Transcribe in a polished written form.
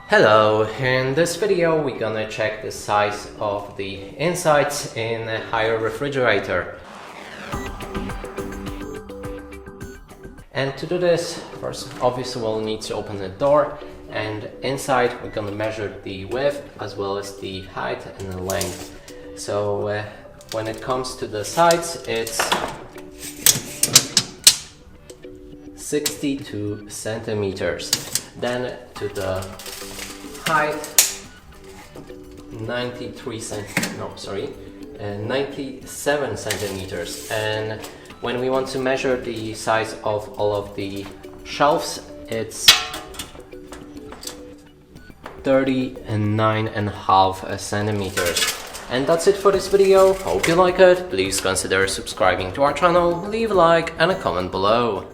Hello, in this video we're gonna check the size of the insides in a Haier refrigerator. And to do this, first obviously we'll need to open the door, and inside we're gonna measure the width as well as the height and the length. So when it comes to the sides, it's 62 centimeters. Then to the height, 97 centimeters. And when we want to measure the size of all of the shelves, it's 39.5 centimeters. And that's it for this video. Hope you like it. Please consider subscribing to our channel, leave a like and a comment below.